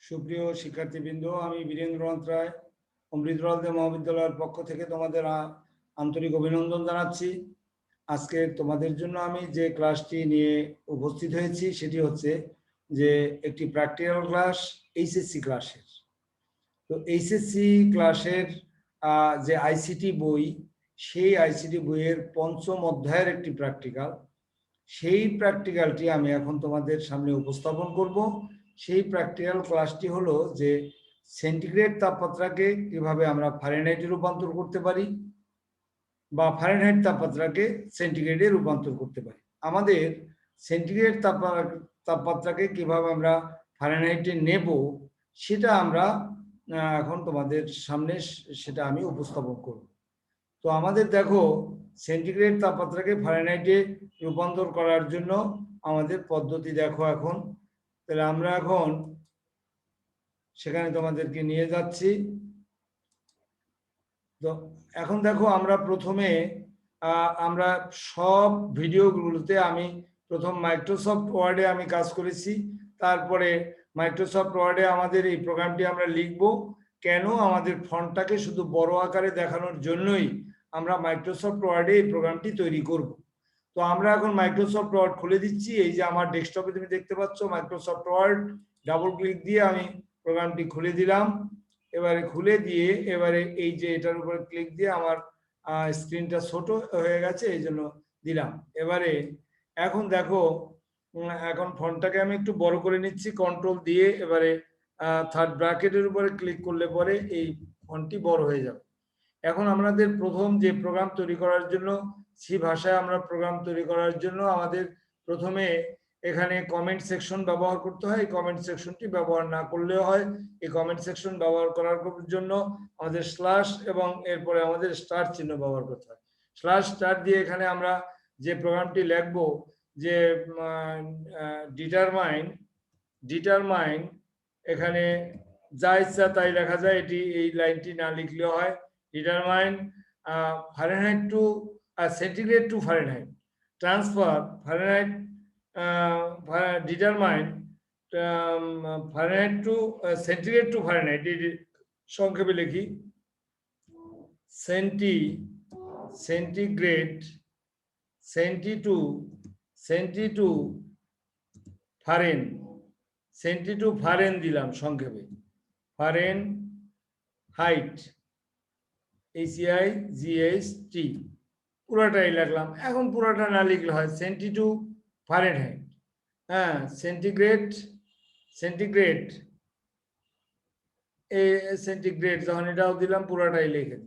সুপ্রিয় শিক্ষার্থীবৃন্দ, আমি বীরেন্দ্রনাথ রায় অমৃতলাল দে মহাবিদ্যালয়ের পক্ষ থেকে তোমাদের আন্তরিক অভিনন্দন জানাচ্ছি। আজকে তোমাদের জন্য আমি যে ক্লাসটি নিয়ে উপস্থিত হয়েছি সেটি হচ্ছে যে একটি প্র্যাকটিক্যাল ক্লাস এইচএসসি ক্লাসের। তো এইচএসসি ক্লাসের যে আইসিটি বই, সেই আইসিটি বইয়ের পঞ্চম অধ্যায়ের একটি প্র্যাকটিক্যাল, সেই প্র্যাকটিক্যালটি আমি এখন তোমাদের সামনে উপস্থাপন করব। সেই প্র্যাকটিক্যাল ক্লাসটি হলো যে সেন্টিগ্রেড তাপমাত্রাকে কিভাবে আমরা ফারেনহাইটে রূপান্তর করতে পারি বা ফারেনহাইট তাপমাত্রাকে সেন্টিগ্রেডে রূপান্তর করতে পারি। আমাদের সেন্টিগ্রেড তাপমাত্রাকে কিভাবে আমরা ফারেনহাইটে নেব সেটা আমরা এখন তোমাদের সামনে সেটা আমি উপস্থাপন করব। তো আমাদের দেখো, সেন্টিগ্রেড তাপমাত্রাকে ফারেনহাইটে রূপান্তর করার জন্য আমাদের পদ্ধতি দেখো। এখন তাহলে আমরা এখন সেখানে তোমাদেরকে নিয়ে যাচ্ছি। তো এখন দেখো, আমরা প্রথমে আমরা সব ভিডিওগুলোতে আমি প্রথম মাইক্রোসফট ওয়ার্ডে আমি কাজ করেছি। তারপরে মাইক্রোসফট ওয়ার্ডে আমাদের এই প্রোগ্রামটি আমরা লিখব। কেন? আমাদের ফন্টটাকে শুধু বড় আকারে দেখানোর জন্যই আমরা মাইক্রোসফট ওয়ার্ডে এই প্রোগ্রামটি তৈরি করব। তো আমরা এখন মাইক্রোসফট ওয়ার্ড খুলে দিচ্ছি। এই যে আমার ডেস্কটপে তুমি দেখতে পাচ্ছ মাইক্রোসফট ওয়ার্ড, ডাবল ক্লিক দিয়ে আমি প্রোগ্রামটি খুলে দিলাম। এবারে খুলে দিয়ে এবারে এই যে এটার উপরে ক্লিক দিয়ে আমার স্ক্রিনটা ছোট হয়ে গেছে, এই জন্য দিলাম। এবারে এখন দেখো, এখন ফন্টটাকে আমি একটু বড় করে নিচ্ছি কন্ট্রোল দিয়ে। এবারে থার্ড ব্র্যাকেটের উপরে ক্লিক করলে পরে এই ফন্টটি বড় হয়ে যাবে। এখন আমাদের প্রথম যে প্রোগ্রাম তৈরি করার জন্য, সি ভাষায় আমরা প্রোগ্রাম তৈরি করার জন্য আমাদের প্রথমে এখানে কমেন্ট সেকশন ব্যবহার করতে হয়। এই কমেন্ট সেকশনটি ব্যবহার না করলেও হয়। এই কমেন্ট সেকশন ব্যবহার করার জন্য আমাদের স্ল্যাশ এবং এরপরে আমাদের স্টার চিহ্ন ব্যবহার করতে হয়। স্ল্যাশ স্টার দিয়ে এখানে আমরা যে প্রোগ্রামটি লিখব, যে ডিটারমাইন, এখানে যা ইচ্ছা তাই লেখা যায়, এটি এই লাইনটি না লিখলেও হয়। Determine fahrenheit to centigrade to fahrenheit, transfer fahrenheit, determine fahrenheit to centigrade to fahrenheit. সংক্ষেপে লিখি, centi to fahren, centi to fahren দিলাম সংক্ষেপে, ফারেন হাইট, HIGHT পুরোটাই লিখলাম। এখন পুরোটা না লিখলে হয়, সেন্টি টু ফারেনহাইট। হ্যাঁ, সেন্টিগ্রেড যখন এটাও দিলাম পুরোটাই লিখে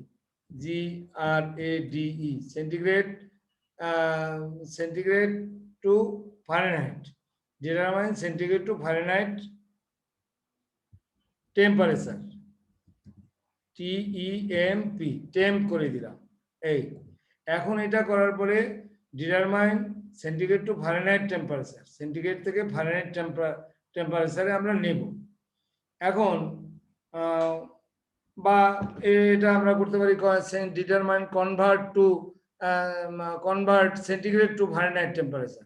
দিই, GRADE, centigrade to Fahrenheit, determine centigrade to Fahrenheit temperature, TEMP, temp করে দিলাম। এই এখন এটা করার পরে determine centigrade to Fahrenheit temperature, centigrade থেকে ফারেনহাইট টেম্পারেচারে আমরা নেব। এখন বা এটা আমরা করতে পারি determine convert centigrade to Fahrenheit temperature,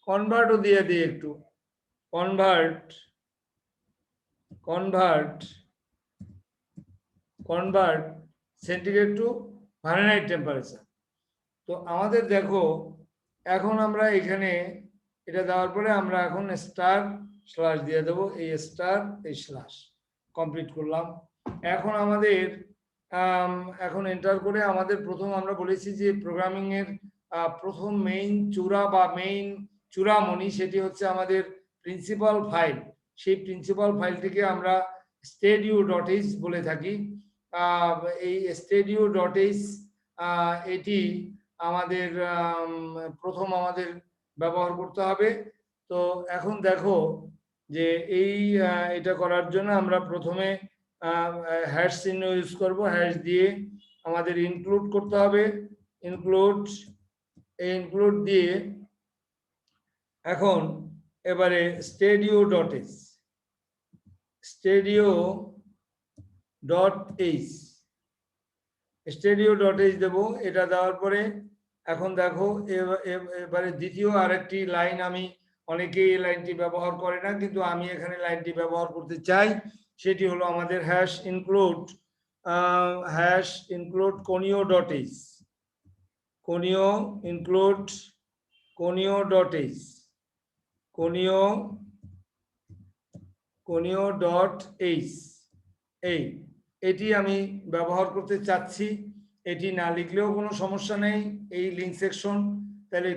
কনভার্টও দিয়ে দিই একটু, convert centigrade to Fahrenheit temperature. তো আমাদের দেখো, এখন আমরা এখানে এটা দেওয়ার পরে আমরা এখন স্টার স্ল্যাশ দিয়ে দেবো, এই স্টার এই স্ল্যাশ কমপ্লিট করলাম। এখন আমাদের এখন এন্টার করে আমাদের প্রথম আমরা বলেছি যে প্রোগ্রামিং এর প্রথম মেইন চূড়া বা মেইন চূড়ামণি সেটি হচ্ছে আমাদের প্রিন্সিপাল ফাইল। সেই প্রিন্সিপাল ফাইলটিকে আমরা stadio.h বলে থাকি। এই stadio.h এটি আমাদের প্রথম আমাদের ব্যবহার করতে হবে। তো এখন দেখো যে এটা করার জন্য আমরা প্রথমে হ্যাশ চিহ্ন ইউজ করব, হ্যাশ দিয়ে আমাদের ইনক্লুড করতে হবে, ইনক্লুড দিয়ে এখন এবারে stadio.h দেবো। এটা দেওয়ার পরে এখন দেখো এবারে দ্বিতীয় আরেকটি লাইন আমি অনেকেই এই লাইনটি ব্যবহার করে না, কিন্তু আমি এখানে লাইনটি ব্যবহার করতে চাই। সেটি হলো আমাদের hash include conio dot H, conio include conio dot H, conio dot H, এটি আমি ব্যবহার করতে চাচ্ছি। এটি না লিখলেও কোনো সমস্যা নেই। এই লিঙ্ক সেকশন, তাহলে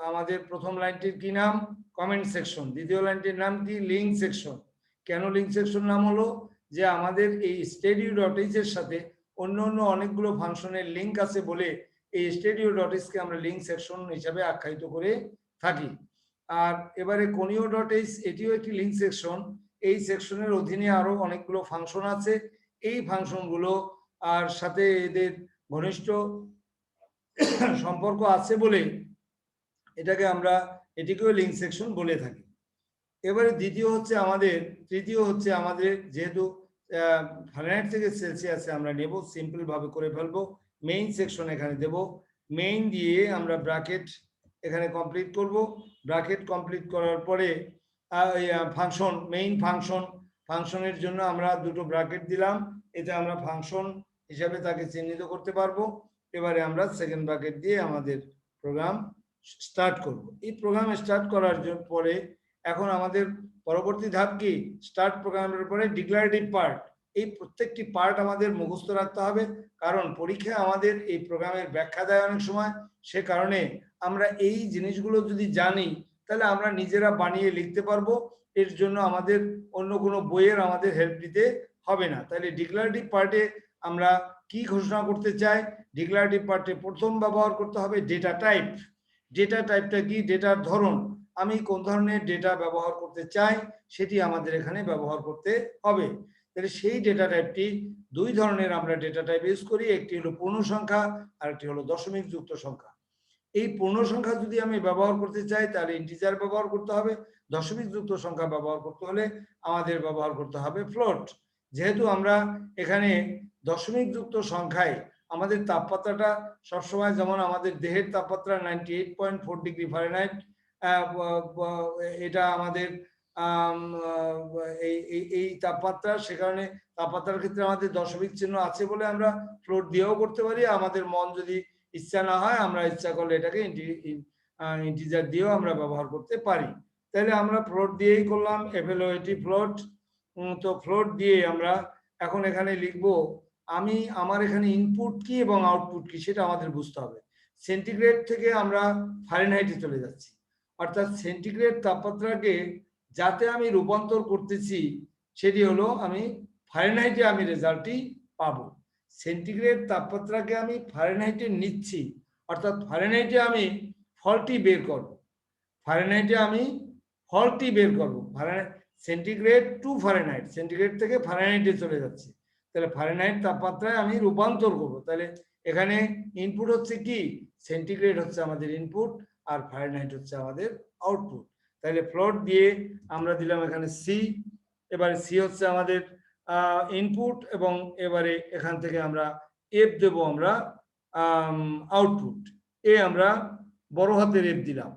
আমাদের প্রথম লাইনটির কি নাম? Comment section. দ্বিতীয় লাইনটির নাম কি? Link section. কেন লিঙ্ক সেকশন নাম হলো? যে আমাদের এই studio.h এর সাথে অন্য অন্য অনেকগুলো ফাংশনের লিঙ্ক আছে বলে এই studio.h কে আমরা লিঙ্ক সেকশন হিসাবে আখ্যায়িত করে থাকি। আর এবারে কোনিও.h এটিও একটি লিঙ্ক সেকশন। এই সেকশনের অধীনে আরো অনেকগুলো ফাংশন আছে। এই ফাংশনগুলো আর সাথে এদের ঘনিষ্ঠ সম্পর্ক আছে বলে এটিকেও লিঙ্ক সেকশন বলে থাকি। এবারে তৃতীয় হচ্ছে আমাদের যেহেতু ফারেনহাইট থেকে সেলসিয়াসে আমরা নেব, সিম্পল ভাবে করে ফেলবো। মেইন সেকশন এখানে দেব, মেইন দিয়ে আমরা ব্র্যাকেট এখানে কমপ্লিট করব। ব্র্যাকেট কমপ্লিট করার পরে ফাংশনের জন্য আমরা দুটো ব্র্যাকেট দিলাম, এতে আমরা ফাংশন হিসাবে তাকে চিহ্নিত করতে পারবো। এবারে আমরা সেকেন্ড ব্র্যাকেট দিয়ে আমাদের প্রোগ্রাম স্টার্ট করব। এই প্রোগ্রাম স্টার্ট করার পরে এখন আমাদের পরবর্তী ধাপ কি? স্টার্ট প্রোগ্রামের পরে ডিক্লারেটিভ পার্ট। এই প্রত্যেকটি পার্ট আমাদের মুখস্থ রাখতে হবে, কারণ পরীক্ষায় আমাদের এই প্রোগ্রামের ব্যাখ্যা দেয় অনেক সময়। সে কারণে আমরা এই জিনিসগুলো যদি জানি তাহলে আমরা নিজেরা বানিয়ে লিখতে পারবো। এর জন্য আমাদের অন্য কোনো বইয়ের আমাদের হেল্প নিতে হবে না। তাহলে ডিক্লারেটিভ পার্টে আমরা কি ঘোষণা করতে চাই? ডিক্লারেটিভ পার্টে প্রথম ব্যবহার করতে হবে ডেটা টাইপ। ডেটা টাইপটা কি? ডেটার ধরন। আমি কোন ধরনের ডেটা ব্যবহার করতে চাই সেটি আমাদের এখানে ব্যবহার করতে হবে। তাহলে সেই ডেটা টাইপটি দুই ধরনের আমরা ডেটা টাইপ ইউজ করি। একটি হলো পূর্ণ সংখ্যা আর একটি হলো দশমিক যুক্ত সংখ্যা। এই পূর্ণ সংখ্যা যদি আমি ব্যবহার করতে চাই তাহলে ইন্টিজার ব্যবহার করতে হবে। দশমিক যুক্ত সংখ্যা ব্যবহার করতে হলে আমাদের ব্যবহার করতে হবে ফ্লোট। যেহেতু আমরা এখানে দশমিক যুক্ত সংখ্যায় আমাদের তাপমাত্রাটা সবসময়, যেমন আমাদের দেহের তাপমাত্রা 98.4 ডিগ্রি ফারেনহাইট, এটা আমাদের এই তাপমাত্রা। সে কারণে তাপমাত্রার ক্ষেত্রে আমাদের দশমিক চিহ্ন আছে বলে আমরা ফ্লোট দিয়েও করতে পারি। আমাদের মন যদি ইচ্ছা না হয়, আমরা ইচ্ছা করলে এটাকে ইন্টিজার দিয়েও আমরা ব্যবহার করতে পারি। তাহলে আমরা ফ্লোট দিয়েই করলাম। এটি ফ্লোট। তো ফ্লোট দিয়ে আমরা এখন এখানে লিখবো আমার এখানে ইনপুট কি এবং আউটপুট কি সেটা আমাদের বুঝতে হবে। সেন্টিগ্রেড থেকে আমরা ফারেনহাইটে চলে যাচ্ছি, অর্থাৎ সেন্টিগ্রেড তাপমাত্রাকে যাতে আমি রূপান্তর করতেছি সেটি হলো আমি ফারেনহাইটে আমি রেজাল্টটি পাবো। সেন্টিগ্রেড তাপমাত্রাকে আমি ফারেনহাইটে নিচ্ছি, অর্থাৎ ফারেনহাইটে আমি ফলটি বের করব। সেন্টিগ্রেড টু ফারেনহাইট, সেন্টিগ্রেড থেকে ফারেনহাইটে চলে যাচ্ছে। তাহলে ফারেনহাইট তাপমাত্রায় আমি রূপান্তর করব। তাহলে এখানে ইনপুট হচ্ছে কি? সেন্টিগ্রেড হচ্ছে আমাদের ইনপুট আর ফারেনহাইট হচ্ছে আমাদের আউটপুট। তাহলে ফ্লোট দিয়ে আমরা দিলাম এখানে সি। এবারে সি হচ্ছে আমাদের ইনপুট, এবং এবারে এখান থেকে আমরা এফ দেব আমরা আউটপুট। আমরা বড় হাতের এফ দিলাম,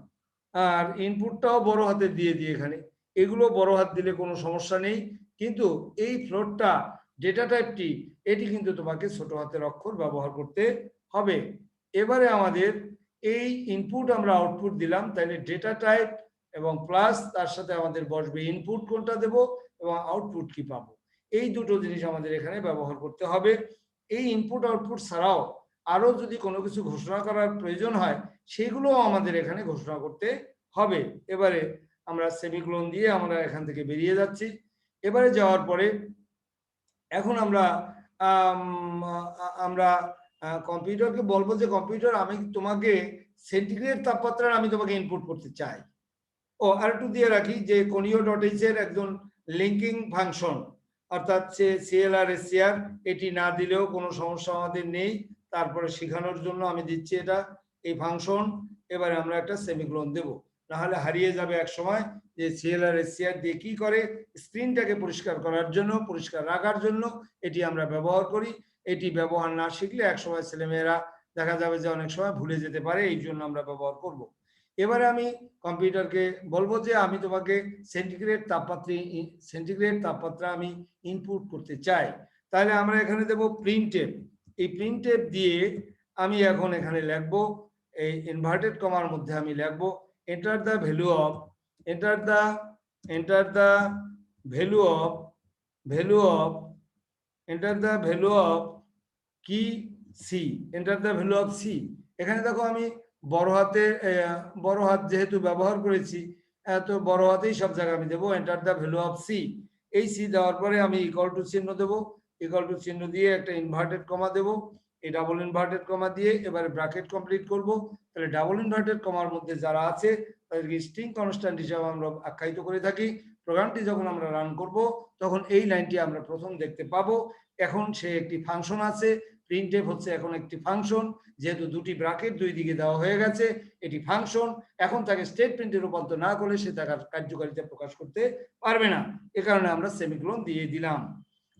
আর ইনপুটটাও বড় হাতের দিয়ে এখানে এগুলো বড় হাত দিলে কোনো সমস্যা নেই। কিন্তু এই ফ্লোটটা ডেটা টাইপটি এটি কিন্তু তোমাকে ছোট হাতের অক্ষর ব্যবহার করতে হবে। এবারে আমাদের এই ইনপুট আমরা আউটপুট দিলাম, তাহলে ডেটা টাইপ এবং প্লাস তার সাথে আমাদের বসবে ইনপুট কোনটা দেব এবং আউটপুট কি পাবো। এই দুটো জিনিস আমাদের এখানে ব্যবহার করতে হবে। এই ইনপুট আউটপুট ছাড়াও আরো যদি কোনো কিছু ঘোষণা করার প্রয়োজন হয় সেগুলো আমাদের এখানে ঘোষণা করতে হবে। এবারে আমরা সেমিকোলন দিয়ে আমরা এখান থেকে বেরিয়ে যাচ্ছি। এবারে যাওয়ার পরে এখন আমরা কম্পিউটারকে বলবো যে কম্পিউটার, আমি তোমাকে সেন্টিগ্রেড তাপমাত্রার আমি তোমাকে ইনপুট করতে চাই। আর একটু দিয়ে রাখি যে কোনিও.h এর একজন লিঙ্কিং ফাংশন, অর্থাৎ সিএলআর এসসিআর, এটি না দিলেও কোনো সমস্যা আমাদের নেই। তারপরে শেখানোর জন্য আমি দিচ্ছি এই ফাংশন। এবারে আমরা একটা সেমিকোলন দেব, নাহলে হারিয়ে যাবে এক সময় যে সিএলআর এসসিআর দিয়ে কি করে। স্ক্রিনটাকে পরিষ্কার করার জন্য, পরিষ্কার রাখার জন্য এটি আমরা ব্যবহার করি। এটি ব্যবহার না শিখলে এক সময় ছেলেমেয়েরা দেখা যাবে যে অনেক সময় ভুলে যেতে পারে, এই জন্য আমরা ব্যবহার করব। এবারে আমি কম্পিউটারকে বলবো যে আমি তোমাকে সেন্টিগ্রেড তাপমাত্রা আমি ইনপুট করতে চাই। তাহলে আমরা এখানে দেব প্রিন্টএফ। এই প্রিন্টএফ দিয়ে আমি এখন এখানে লিখবো, এই ইনভার্টেড কমার মধ্যে আমি লিখবো enter the value of enter the enter the value of value of enter the value of কি C, enter the value of C. এখানে দেখো আমি বড় হাত যেহেতু ব্যবহার করেছি, তো বড় হাতেই সব জায়গায় আমি দেবো enter the value of c. এই সি দেওয়ার পরে আমি ইকুয়াল টু চিহ্ন দেবো, ইকুয়াল টু চিহ্ন দিয়ে একটা ইনভার্টেড কমা দেবো, এই ডাবল ইনভার্টেড কমা দিয়ে এবারে ব্র্যাকেট কমপ্লিট করব। তাহলে ডাবল ইনভার্টেড কমার মধ্যে যারা আছে তাদেরকে স্ট্রিং কনস্ট্যান্ট হিসাবে আমরা আখ্যায়িত করে থাকি। প্রোগ্রামটি যখন আমরা রান করব তখন এই লাইনটি আমরা প্রথম দেখতে পাবো। এখন সে একটি ফাংশন আছে, প্রিন্টএফ হচ্ছে এখন একটি ফাংশন, যেহেতু দুটি ব্র্যাকেট দুই দিকে দেওয়া হয়ে গেছে, এটি ফাংশন। এখন তাকে স্টেটমেন্টে রূপান্তর না করলে সে তার কার্যকারিতা প্রকাশ করতে পারবে না, এ কারণে আমরা সেমিকোলন দিয়ে দিলাম।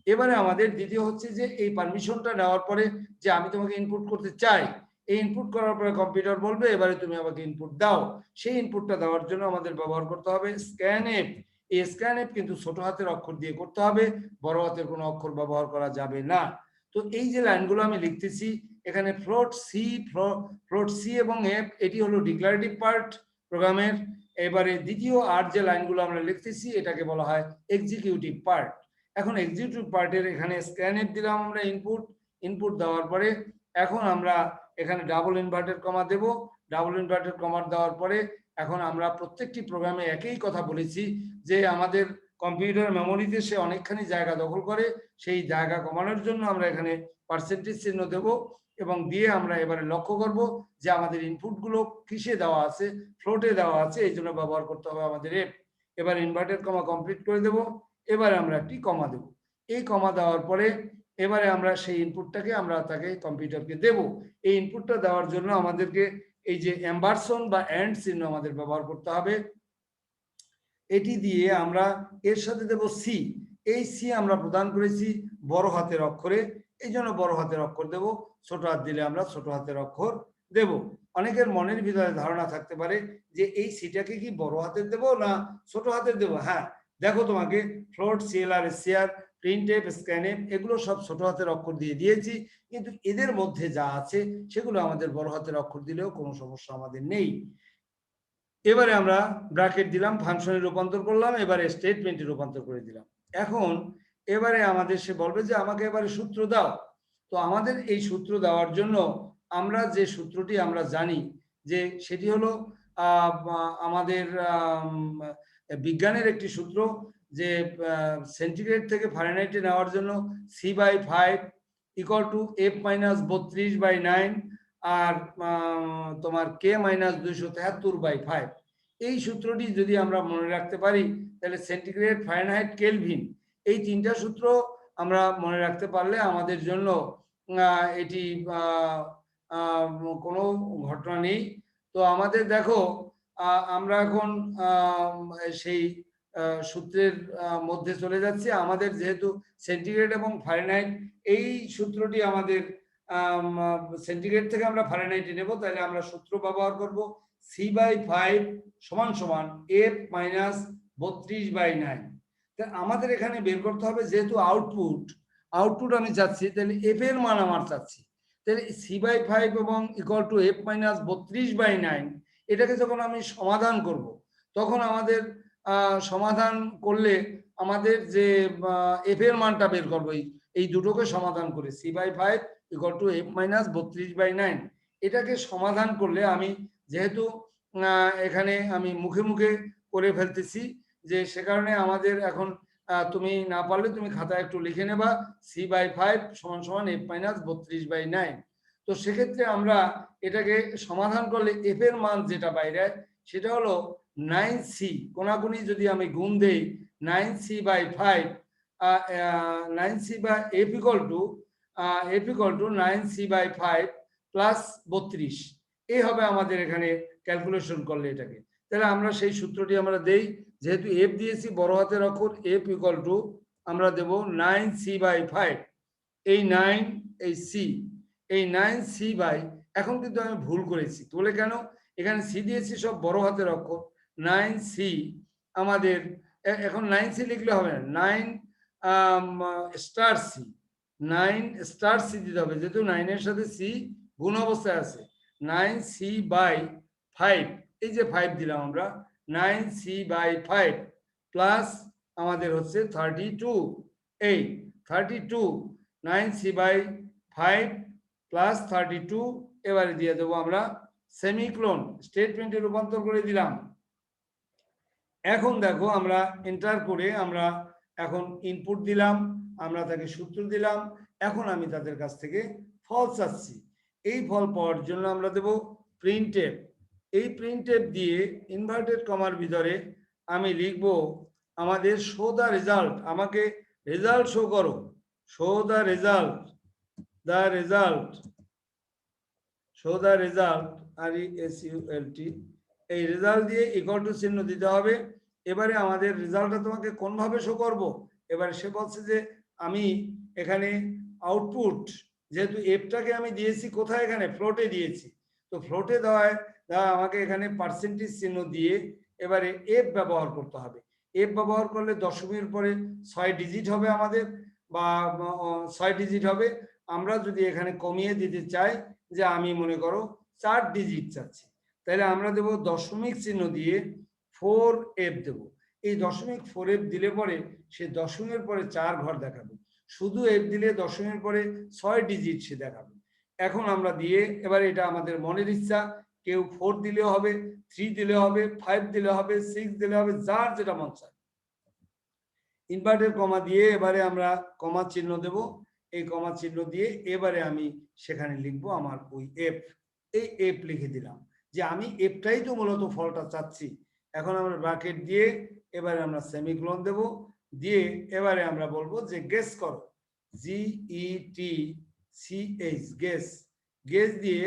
এবারে আমাদের দ্বিতীয় হচ্ছে যে এই পারমিশনটা নেওয়ার পরে যে আমি তোমাকে ইনপুট করতে চাই, এই ইনপুট করার পরে কম্পিউটার বলবে এবারে তুমি আমাকে ইনপুট দাও। সেই ইনপুটটা দেওয়ার জন্য আমাদের ব্যবহার করতে হবে স্ক্যানএফ। এই স্ক্যানএফ কিন্তু ছোট হাতের অক্ষর দিয়ে করতে হবে, বড় হাতের কোনো অক্ষর ব্যবহার করা যাবে না। তো এই যে লাইনগুলো আমি লিখতেছি এখানে ফ্লোট সি এবং এফ, এটি হলো ডিক্লারেটিভ পার্ট প্রোগ্রামের। এবারে দ্বিতীয় আর যে লাইনগুলো আমরা লিখতেছি এটাকে বলা হয় এক্সিকিউটিভ পার্ট। এখন এক্সিকিউটিভ পার্টের এখানে স্ক্যানএফ দিলাম আমরা ইনপুট দেওয়ার পরে এখন আমরা এখানে ডাবল ইনভার্টেড কমা দেব। ডাবল ইনভার্টেড কমা দেওয়ার পরে এখন আমরা প্রত্যেকটি প্রোগ্রামে একই কথা বলেছি যে আমাদের কম্পিউটার মেমোরিতে সে অনেকখানি জায়গা দখল করে, সেই জায়গা কমানোর জন্য আমরা এখানে পার্সেন্টেজ চিহ্ন দেব এবং দিয়ে আমরা এবারে লক্ষ্য করব যে আমাদের ইনপুটগুলো কিসে দেওয়া আছে, ফ্লোটে দেওয়া আছে, এই জন্য ব্যবহার করতে হবে আমাদের এফ। এবার ইনভার্টেড কমা কমপ্লিট করে দেব, এবারে আমরা একটি কমা দেব। এই কমা দেওয়ার পরে এবারে আমরা সেই ইনপুটটাকে আমরা তাকে কম্পিউটারকে দেব। এই ইনপুটটা দেওয়ার জন্য আমাদেরকে এই যে এম্বারসন বা এন্ড চিহ্ন আমাদের ব্যবহার করতে হবে। এটি দিয়ে আমরা এর সাথে দেব সি। এই সি আমরা প্রদান করেছি বড় হাতের অক্ষরে, এই জন্য বড় হাতের অক্ষর দেব। ছোট হাত দিলে আমরা ছোট হাতের অক্ষর দেব। অনেকের মনের ভিতরে ধারণা থাকতে পারে যে এই সিটাকে কি বড় হাতের দেব না ছোট হাতের দেব। হ্যাঁ, দেখো তোমাকে float, CLR, SCR, printf, scanf এগুলো সব ছোট হাতের অক্ষর দিয়ে দিয়েছি, কিন্তু এদের মধ্যে যা আছে সেগুলো আমাদের বড় হাতের অক্ষর দিলেও কোনো সমস্যা আমাদের নেই। এবারে আমরা ব্র্যাকেট দিলাম, ফাংশনে রূপান্তর করলাম, এবারে স্টেটমেন্টে রূপান্তর করে দিলাম। এখন এবারে আমাদের সে বলবে যে আমাকে এবারে সূত্র দাও। তো আমাদের এই সূত্র দেওয়ার জন্য আমরা যে সূত্রটি আমরা জানি যে সেটি হলো আমাদের বিজ্ঞানের একটি সূত্র যে সেন্টিগ্রেড থেকে ফারেনহাইটে নেওয়ার জন্য C/5 ইকুয়াল টু F-32/9 আর তোমার K-273/5। এই সূত্রটি যদি আমরা মনে রাখতে পারি তাহলে সেন্টিগ্রেড, ফারেনহাইট, কেলভিন এই তিনটা সূত্র আমরা মনে রাখতে পারলে আমাদের জন্য এটি কোনো ঘটনা নেই। তো আমাদের দেখো আমরা এখন সেই সূত্রের মধ্যে চলে যাচ্ছি। আমাদের যেহেতু সেন্টিগ্রেড এবং ফারেনহাইট এই সূত্রটি আমাদের সেন্টিগ্রেড থেকে আমরা ফারেনহাইটে নেব, তাহলে আমরা সূত্র ব্যবহার করব C/5 সমান সমান F-32/9। আমাদের এখানে বের করতে হবে যেহেতু আউটপুট আমি চাচ্ছি, তাহলে এফ এর মান আমার চাচ্ছি, তাহলে C/5 এবং ইকুয়াল টু F-32/9 এটাকে যখন আমি সমাধান করব তখন আমাদের সমাধান করলে আমাদের যে এফ এর মানটা বের করবো এই দুটোকে সমাধান করে C/5 ইকুয়াল টু F-32/9 এটাকে সমাধান করলে আমি যেহেতু এখানে আমি মুখে মুখে করে ফেলতেছি যে সে কারণে আমাদের এখন তুমি না পারলে তুমি খাতায় একটু লিখে নেবা C/5 সমান সমান F-32/9। তো সেক্ষেত্রে আমরা এটাকে সমাধান করলে এফ এর মান যেটা বাইরে সেটা হলো 9C। কোনাকুনি যদি আমি গুণ দেই 9C/5 9C বা F equal to 9C/5 plus 32, এই হবে আমাদের এখানে ক্যালকুলেশন করলে এটাকে। তাহলে আমরা সেই সূত্রটি আমরা দেই, যেহেতু এফ দিয়েছি বড় হাতের অক্ষর, এফ ইকুয়াল টু আমরা দেব 9C/5, এই 9 এই সি, এই 9C/, এখন কিন্তু আমি ভুল করেছি বলে কেন, এখানে সি দিয়েছি সব বড় হাতের অক্ষর। 9C আমাদের এখন 9C লিখলে হবে না, 9 স্টার সি, 9 স্টার সি দিতে হবে, যেহেতু 9 এর সাথে সি গুণ অবস্থায় আছে। 9C/5, এই যে 5 দিলাম আমরা, 9C/5 প্লাস আমাদের হচ্ছে 32, এই 32, 9C/5 প্লাস 32, এবারে দিয়ে দেবো আমরা সেমিকোলন, স্টেটমেন্টে রূপান্তর করে দিলাম। এখন দেখো আমরা এন্টার করে আমরা এখন ইনপুট দিলাম, আমরা তাকে সূত্র দিলাম। এখন আমি তাদের কাছ থেকে ফল চাচ্ছি। এই ফল পাওয়ার জন্য আমরা দেব প্রিন্টএফ। এই প্রিন্টএফ দিয়ে ইনভার্টেড কমার ভিতরে আমি লিখব আমাদের শো দ্য রেজাল্ট, আমাকে রেজাল্ট শো করো, show the result, the result, show the result, RESULT, এই রেজাল্ট দিয়ে ইকুয়াল টু চিহ্ন দিতে হবে। এবারে আমাদের রেজাল্টটা তোমাকে কোনভাবে শো করব, এবারে সে বলছে যে আমি এখানে আউটপুট, যেহেতু এফটাকে আমি দিয়েছি কোথায়, এখানে ফ্লোটে দিয়েছি, তো ফ্লোটে দেওয়ায় আমাকে এখানে পার্সেন্টেজ চিহ্ন দিয়ে এবারে এফ ব্যবহার করতে হবে। এফ ব্যবহার করলে দশমিকের পরে 6 ডিজিট হবে আমাদের, বা 6 ডিজিট হবে। আমরা যদি এখানে কমিয়ে দিতে চাই, যে আমি মনে করো 4 ডিজিট চাচ্ছি, তাহলে আমরা দেব দশমিক চিহ্ন দিয়ে 4F দেব। এই দশমিক 4F দিলে পরে সে দশমিকের পরে 4 ঘর দেখাবে, শুধু এফ দিলে দশমিকের পরে 6 ডিজিট সে দেখাবে। এখন আমরা দিয়ে এবার এটা আমাদের মনের ইচ্ছা, কেউ 4 দিলে হবে, 3 দিলে হবে, 5 দিলে হবে, 6 দিলে হবে, যার যেটা মন চায়। ইনভার্টেড কমা দিয়ে এবারে আমরা কমা চিহ্ন দেব। এই কমা চিহ্ন দিয়ে এবারে আমি সেখানে লিখবো আমার ওই এফ, এই এফ লিখে দিলাম, যে আমি এফটাই তো মূলত ফলটা চাচ্ছি। এখন আমরা ব্র্যাকেট দিয়ে এবারে আমরা সেমিকোলন দেব, দিয়ে এবারে আমরা বলবো যে গেস করো, GETCH, গেস, গেস দিয়ে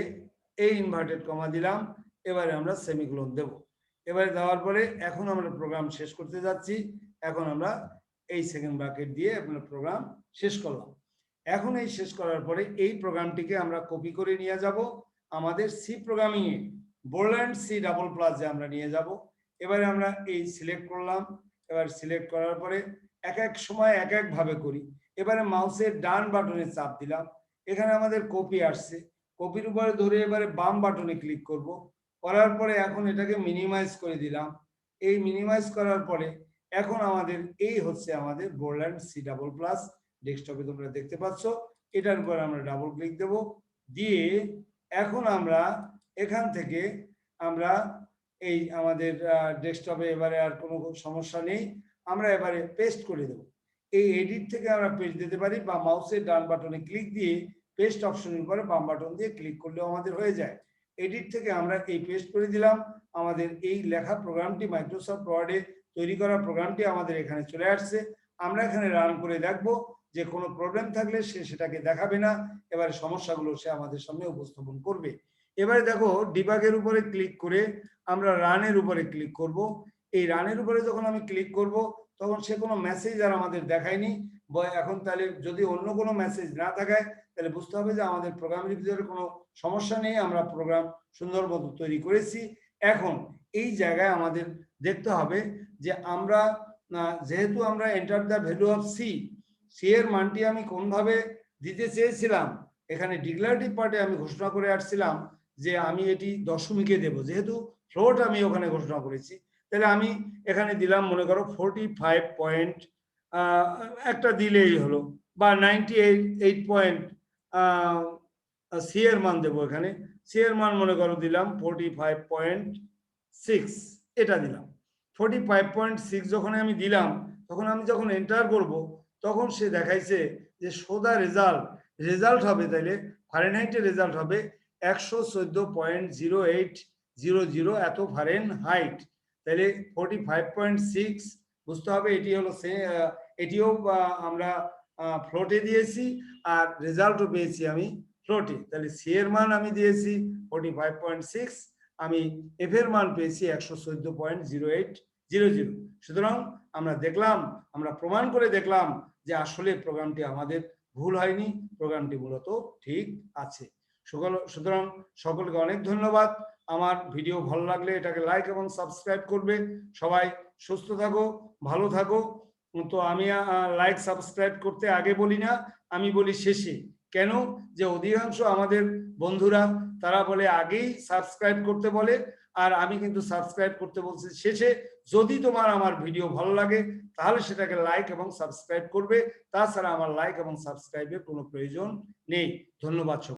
এই ইনভার্টেড কমা দিলাম, এবারে আমরা সেমিকোলন দেব। এবারে দেওয়ার পরে এখন আমরা প্রোগ্রাম শেষ করতে যাচ্ছি। এখন আমরা এই সেকেন্ড ব্র্যাকেট দিয়ে আপনার প্রোগ্রাম শেষ করলাম। এখন এই শেষ করার পরে এই প্রোগ্রামটিকে আমরা কপি করে নিয়ে যাব আমাদের সি প্রোগ্রামিং এ, বোল্যান্ড সি ডাবল প্লাস যে আমরা নিয়ে যাব। এবারে আমরা এই সিলেক্ট করলাম, এবার সিলেক্ট করার পরে এক এক সময় এক এক ভাবে করি। এবারে মাউসের ডান বাটনে চাপ দিলাম, এখানে আমাদের কপি আসছে, কপির উপরে ধরে এবারে বাম বাটনে ক্লিক করব, করার পরে এখন এটাকে মিনিমাইজ করে দিলাম। এই মিনিমাইজ করার পরে এখন আমাদের এই হচ্ছে আমাদের বোল্যান্ড সি ডাবল প্লাস, ডেস্কটপে তোমরা দেখতে পাচ্ছ। এটার উপর আমরা ডাবল ক্লিক দেব, দিয়ে এখন আমরা এখান থেকে আমরা এই আমাদের ডেস্কটপে এবারে আর কোনো সমস্যা নেই, আমরা এবারে পেস্ট করে দেব। এই এডিট থেকে আমরা পেস্ট দিতে পারি, বা মাউসের ডান বাটনে ক্লিক দিয়ে পেস্ট অপশনের উপরে বাম বাটন দিয়ে ক্লিক করলেও আমাদের হয়ে যায়। এডিট থেকে আমরা এই পেস্ট করে দিলাম, আমাদের এই লেখা প্রোগ্রামটি, মাইক্রোসফট ওয়ার্ডে তৈরি করা প্রোগ্রামটি আমাদের এখানে চলে আসছে। আমরা এখানে রান করে দেখব, যে কোনো প্রবলেম থাকলে সে সেটাকে দেখাবে না, এবারে সমস্যাগুলো সে আমাদের সামনে উপস্থাপন করবে। এবারে দেখো ডিবাগের উপরে ক্লিক করে আমরা রানের উপরে ক্লিক করব। এই রানের উপরে যখন আমি ক্লিক করব তখন সে কোনো মেসেজ আর আমাদের দেখায়নি। এখন তাহলে যদি অন্য কোনো মেসেজ না দেখায় তাহলে বুঝতে হবে যে আমাদের প্রোগ্রামের ভিতরে কোনো সমস্যা নেই, আমরা প্রোগ্রাম সুন্দর মতো তৈরি করেছি। এখন এই জায়গায় আমাদের দেখতে হবে যে আমরা যেহেতু আমরা enter the value of c, c এর মানটি আমি কোনভাবে দিতে চেয়েছিলাম, এখানে ডিক্লারেটিভ পার্টে আমি ঘোষণা করে আসছিলাম যে আমি এটি দশমিকে দেব, যেহেতু ফ্লোট আমি ওখানে ঘোষণা করেছি, তাহলে আমি এখানে দিলাম মনে করো 45 পয়েন্ট একটা দিলেই হলো, বা 98 পয়েন্ট সি এর মান দেবো। এখানে সি এর মান মনে করো দিলাম 45.6, এটা দিলাম। 45.6 যখন আমি দিলাম, তখন আমি যখন এন্টার করব তখন সে দেখাইছে যে সোদা রেজাল্ট, রেজাল্ট হবে তাইলে ফারেনহাইটের রেজাল্ট হবে 114.0800, এত ফারেনহাইট। তাহলে 45.6 বুঝতে হবে, এটি হলো এটিও আমরা ফ্লোটে দিয়েছি, আর রেজাল্টও পেয়েছি আমি ফ্লোটে। তাহলে সি এর মান আমি দিয়েছি 45.6, আমি এফ এর মান পেয়েছি 114.0800। সুতরাং আমরা দেখলাম, আমরা প্রমাণ করে দেখলাম যে আসলে প্রোগ্রামটি আমাদের ভুল হয়নি, প্রোগ্রামটি মূলত ঠিক আছে। সুতরাং সকলকে অনেক ধন্যবাদ। আমার ভিডিও ভালো লাগলে এটাকে লাইক এবং সাবস্ক্রাইব করবে। সবাই সুস্থ থাকো, ভালো থাকো। তো আমি লাইক সাবস্ক্রাইব করতে আগে বলি না, আমি বলি শেষে। কেন? যে অধিকাংশ আমাদের বন্ধুরা তারা বলে আগেই সাবস্ক্রাইব করতে বলে, আর আমি কিন্তু সাবস্ক্রাইব করতে বলছি শেষে। যদি তোমার আমার ভিডিও ভালো লাগে তাহলে সেটাকে লাইক এবং সাবস্ক্রাইব করবে, তাছাড়া আমার লাইক এবং সাবস্ক্রাইবের কোনো প্রয়োজন নেই। ধন্যবাদ।